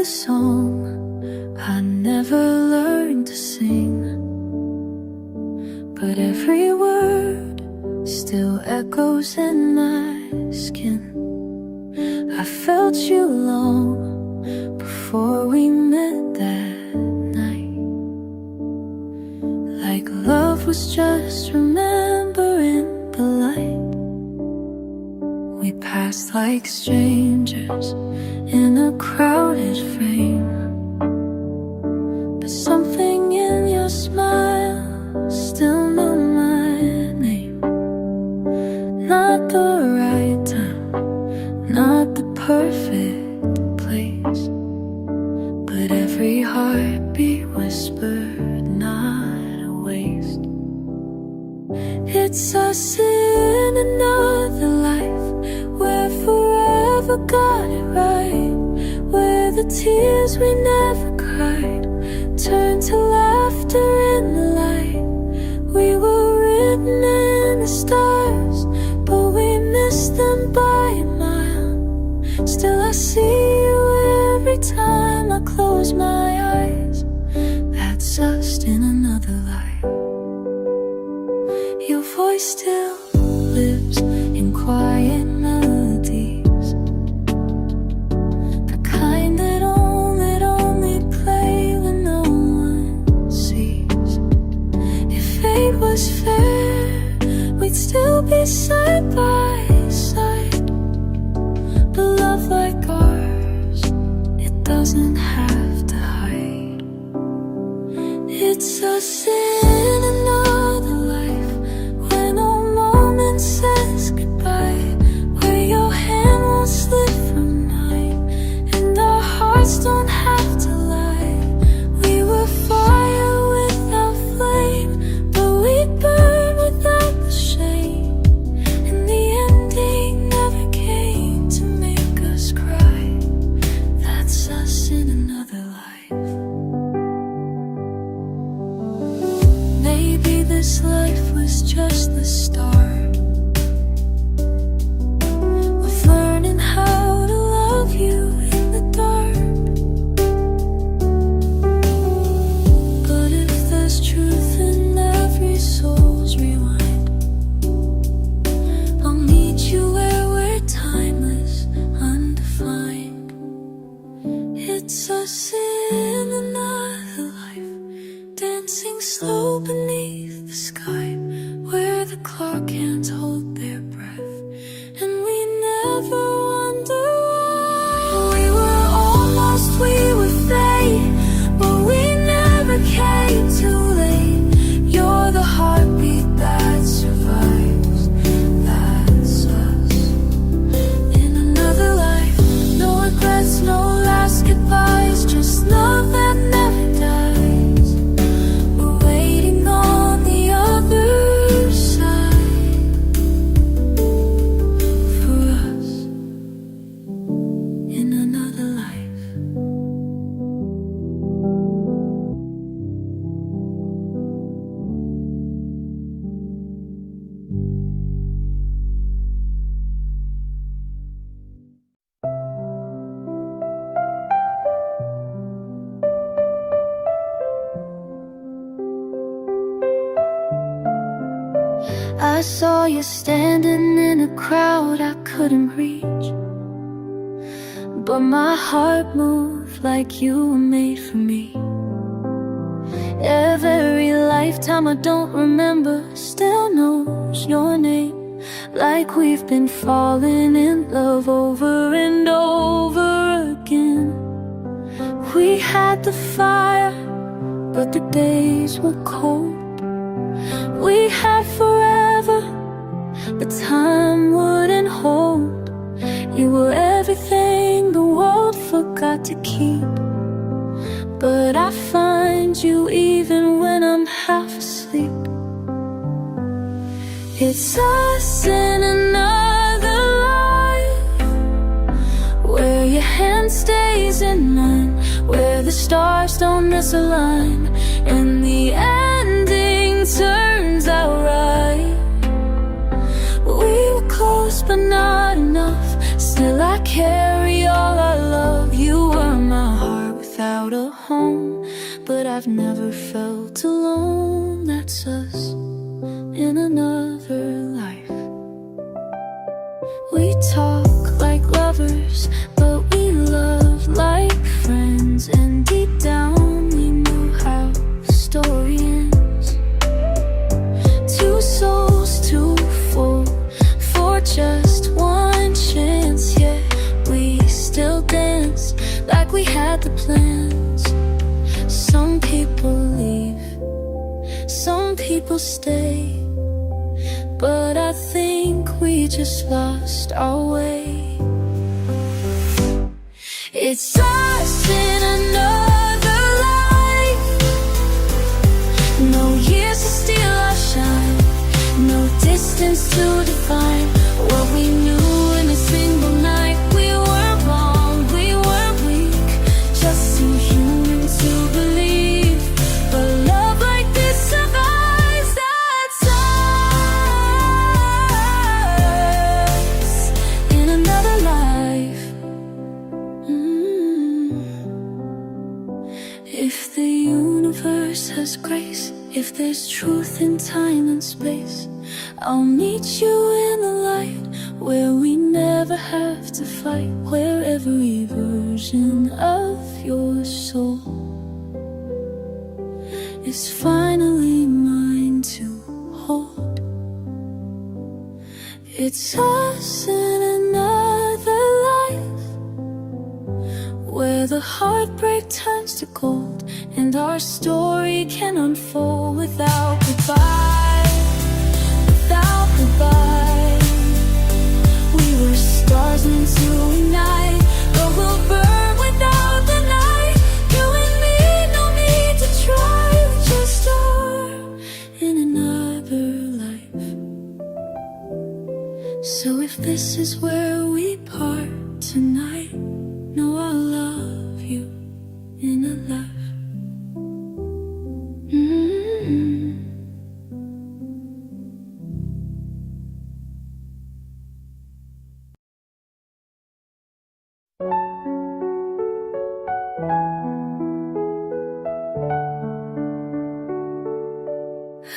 song I never learned to sing, but every word still echoes in my skin. I felt you long before we met that night, like love was just remembering the light. We passed like strangers in a crowded frame, but something in your smile still knew my name. Not the right time, not the perfect place, but every heartbeat whispered, not a waste. It's us in another life, where forever got it right, where the tears we never cried turned to laughter in the light. We were written in the stars, but we missed them by a mile. Still I see you every time I close my eyes. That's us in another life. Your voice still lives in quiet melodies, the kind that only play when no one sees. If fate was fair, we'd still be side by side. But love like ours, it doesn't have to hide. It's us in another life, where no moment says goodbye, where your hand won't slip from mine, and our hearts don't have to lie. We were fire without flame, but we burn without the shame, and the ending never came to make us cry. That's us in another life. Maybe this life was just the start of learning how to love you in the dark. But if there's truth in every soul's rewind, I'll meet you where we're timeless, undefined. It's us in another life, dancing slow beneath the sky, where the clock can't hold their breath, and we never wonder why. We were almost, we were fate, but we never came too late. You're the heartbeat that survives. That's us in another life. No regrets, no last goodbyes, just love that never dies. We're waiting on the other side for us in another life. I saw you standing in a crowd I couldn't reach, but my heart moved like you were made for me. Every lifetime I don't remember still knows your name, like we've been falling in love over and over again. We had the fire, but the days were cold. We had forever, but time wouldn't hold. You were everything the world forgot to keep, but I find you even when I'm half asleep. It's us in another life, where your hand stays in mine, where the stars don't misalign, and the ending turns out right. We were close but not enough, still I carry all our love. You were my heart. without a home, but I've never felt alone. That's us in another life. We talk like lovers, but we love like friends, and deep down we know how the story ends. Two souls too full for just one chance, yet we still dance like we had the plans. Some people leave, some people stay, but I think we just lost our way. It's us in another life. No years to steal our shine, no distance to define what we knew in a single night. We were wrong, we were weak, just too human to believe. But love like this survives. That's us in another life. If the universe has grace, if there's truth in time and space, I'll meet you in the light where we never have to fight, where every version of your soul is finally mine to hold. It's us in another life, where the heartbreak turns to gold, and our story can unfold without goodbye, without goodbye. We were stars meant to ignite, but we'll burn without the night. You and me, no need to try, we just are in another life. So if this is where we part tonight, know I'll love you in a life.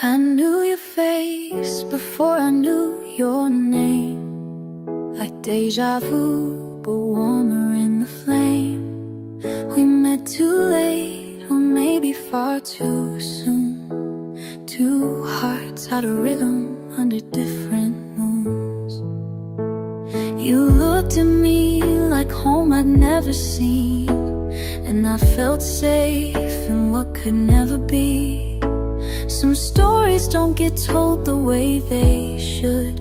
I knew your face before I knew your name, like deja vu, but warmer in the flame. We met too late, or maybe far too soon. Two hearts out of rhythm under different moons. You looked at me like home I'd never seen, and I felt safe in what could never be. Some stories don't get told the way they should,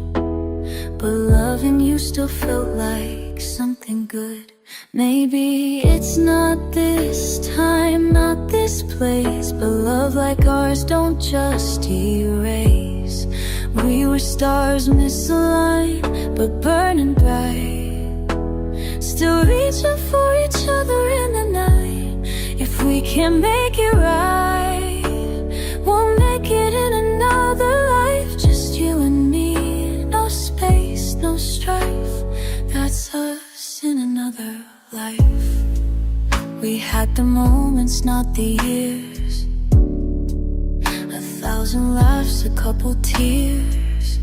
but loving you still felt like something good. Maybe it's not this time, not this place, but love like ours don't just erase. We were stars misaligned, but burning bright, still reaching for each other in the night. If we can't make it right, we'll make it in another life. Just you and me, no space, no strife. That's us in another life. We had the moments, not the years, 1,000 laughs, a couple tears.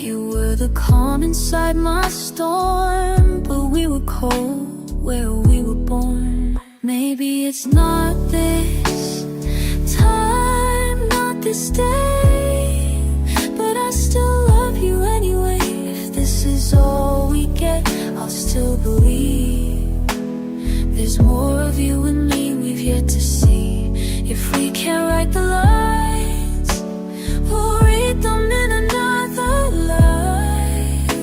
You were the calm inside my storm, but we were cold where we were born. Maybe it's not this time, not this day, but I still love you anyway. If this is all we get, I'll still believe there's more of you and me we've yet to see. If we can't write the lines, we'll read them in another life.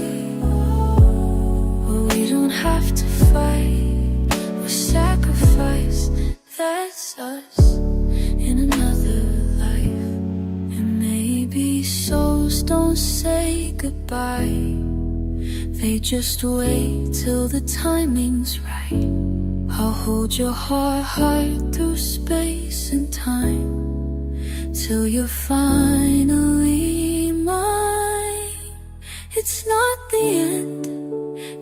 But we don't have to fight or sacrifice. That's us in another life. And maybe souls don't say goodbye, they just wait till the timing's right. I'll hold your heart through space and time, till you're finally mine. It's not the end,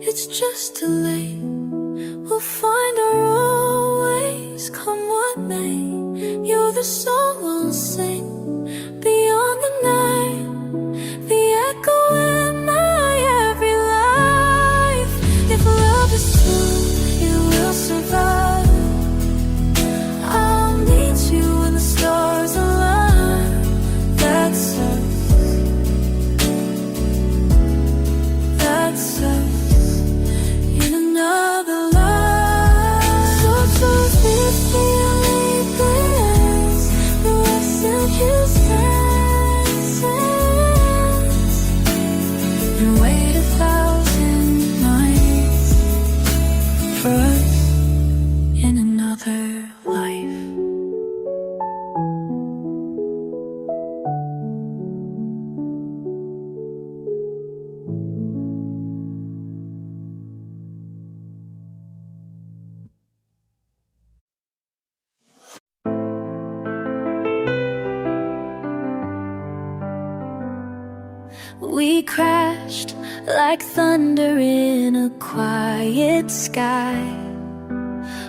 it's just too late. We'll find our own We crashed like thunder in a quiet sky,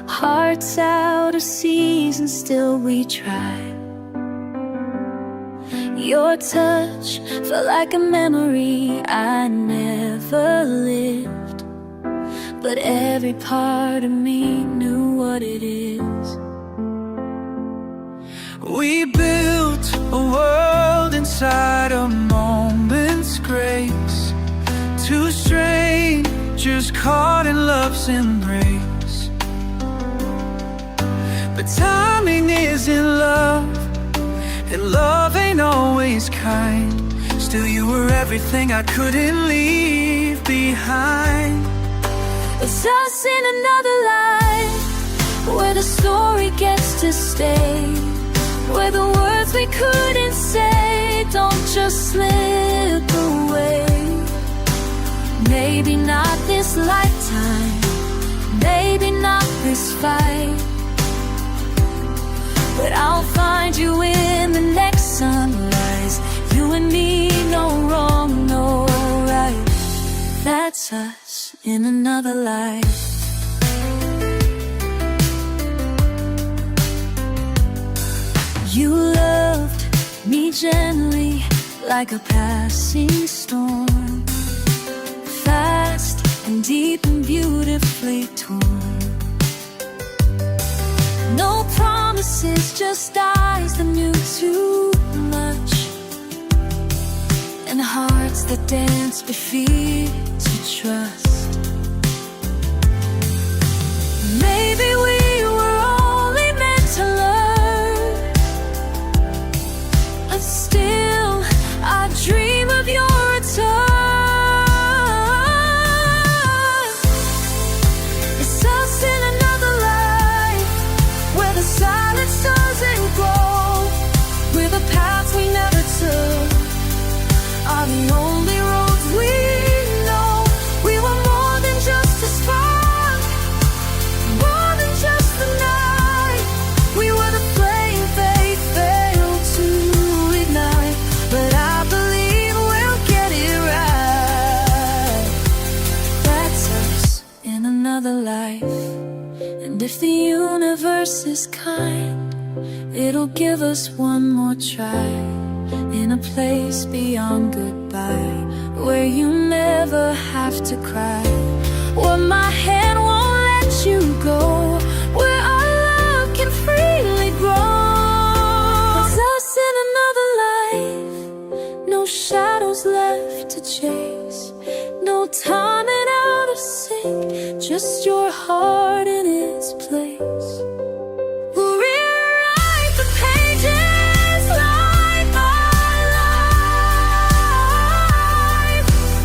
hearts out of season, still we tried. Your touch felt like a memory I never lived, but every part of me knew what it is. We built a world inside a moment's grace, two strangers caught in love's embrace. But timing isn't love, and love ain't always kind. Still you were everything I couldn't leave behind. It's us in another life, where the story gets to stay, where the words we couldn't say don't just slip away. Maybe not this lifetime, maybe not this fight, but I'll find you in the next sunrise. You and me, no wrong, no right. That's us in another life. You loved me gently like a passing storm, fast and deep and beautifully torn. No promises, just eyes that knew too much, and hearts that danced with fear to trust. Maybe we were only meant to learn, and still I dream of your return. It's us in another life, where the silence doesn't grow, where the paths we never took are the only roads we know. We were more than just a spark, more than just the night. We were the flame faith failed to ignite, but I believe we'll get it right. That's us in another life. And if the universe is kind, it'll give us one more try, in a place beyond goodbye, where you never have to cry, where my hand won't let you go, where our love can freely grow. It's us in another life, no shadows left to chase, no timing out of sync, just your heart in its place. We'll rewrite the pages line by line,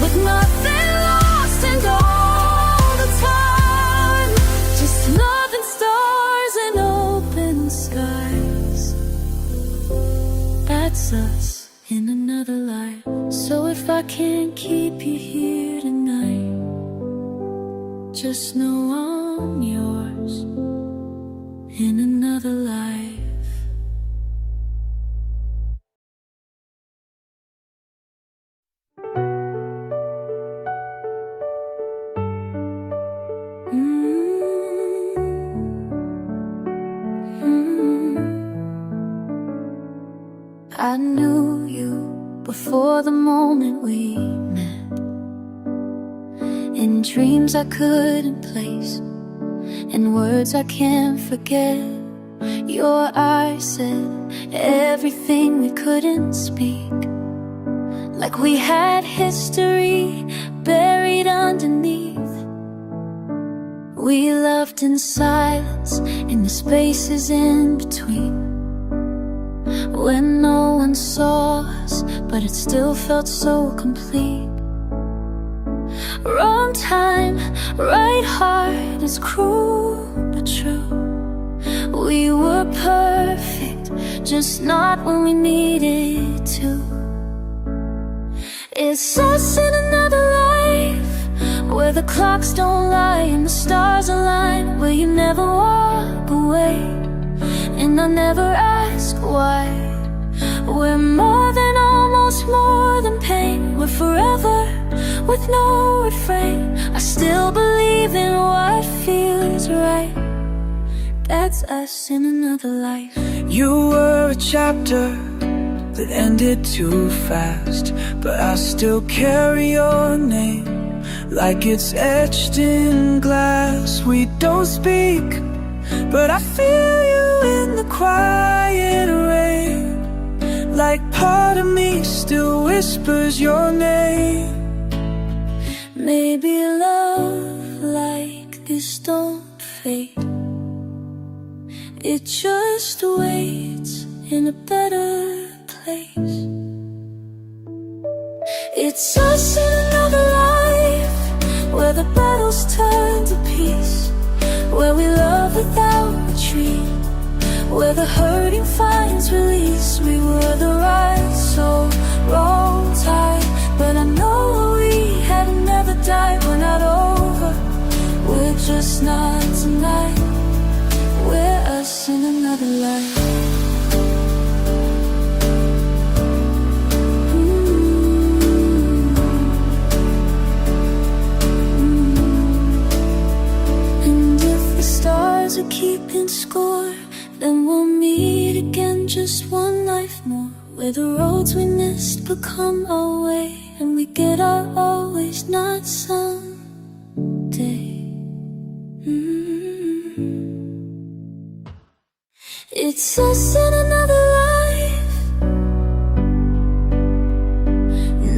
with nothing lost and all the time, just love and stars and open skies. That's us in another life. So if I can't keep you here tonight, just know I'm yours in another life. I knew you before the moment we met, in dreams I couldn't place, in words I can't forget. Your eyes said everything we couldn't speak, like we had history buried underneath. We loved in silence, in the spaces in between, when no one saw us, but it still felt so complete. Wrong time, right heart, it's cruel but true. We were perfect, just not when we needed to. It's us in another life, where the clocks don't lie and the stars align, where you never walk away and I never ask why. We're more than almost knows more than pain. We're forever with no refrain. I still believe in what feels right. That's us in another life. You were a chapter that ended too fast, but I still carry your name like it's etched in glass. We don't speak, but I feel you in the quiet rain, like part of me still whispers your name. Maybe love like this don't fade. It just waits in a better place. It's us in another life, where the battles turn to peace, where we love without retreat, where the hurting finds release. We were the right soul, wrong time, but I know we had never died. We're not over, we're just not tonight. We're us in another life. And if the stars are keeping score, then we'll meet again just one life more, where the roads we missed become our way, and we get our always not someday. It's us in another life.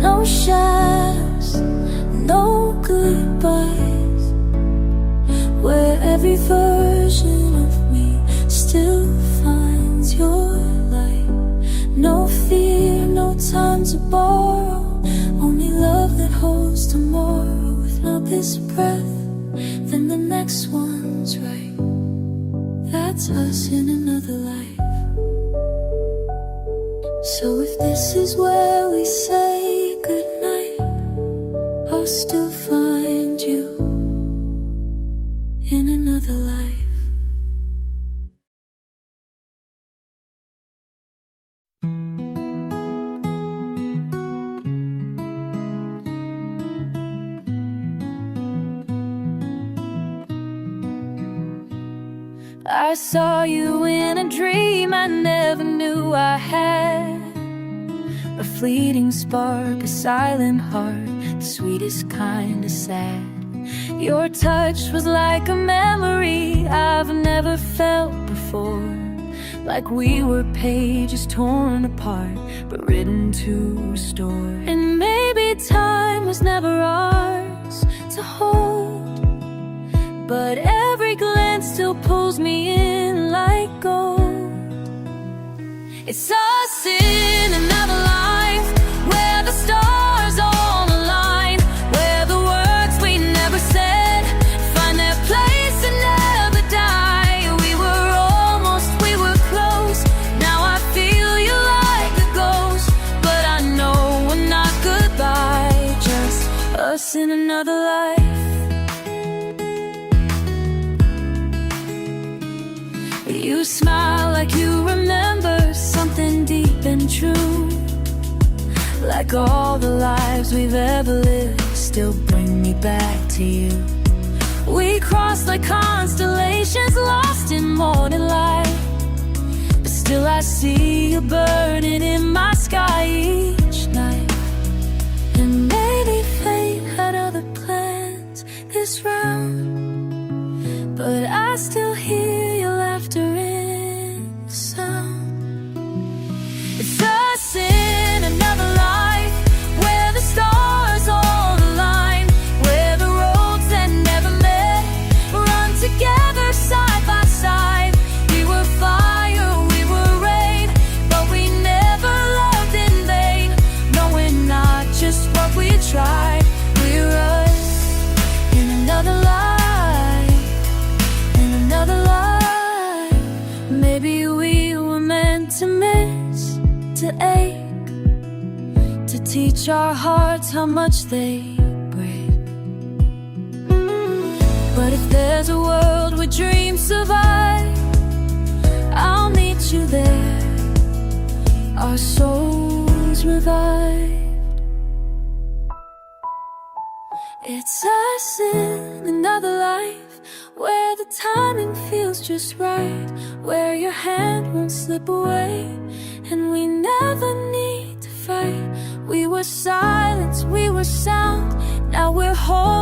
No shadows, no goodbyes, where every version of me still finds your light. No fear, no time to borrow, only love that holds tomorrow. If not this breath, then the next one's right. That's us in another life. So if this is where we say goodnight, I'll still find you in another life. I saw you in a dream I never knew I had, a fleeting spark, a silent heart, the sweetest kind of sad. Your touch was like a memory I've never felt before, like we were pages torn apart but written to restore. And maybe time was never ours to hold, but every glance still pulls me in like gold. It's us in another life, where the stars all align, where the words we never said find their place and never die. We were close, now I feel you like a ghost, but I know we're not goodbye, just us in another life. You smile like you remember something deep and true, like all the lives we've ever lived still bring me back to you. We cross like constellations lost in morning light, but still I see you burning in my sky each night. And maybe fate had other plans this round, but I still hear your laughter in the sound. It's us in another life, where the stars all align, where the roads that never met run together side by side. We were fire, we were rain, but we never loved in vain. No, we're not just what we tried. We're us in another life, in another life. Maybe we were meant to miss, to ache, to teach our hearts how much they break. But if there's a world where dreams survive, I'll meet you there. Our souls revived. It's us in another life, where the timing feels just right, where your hand won't slip away, and we never need to fight. We were silence, we were sound, now we're whole.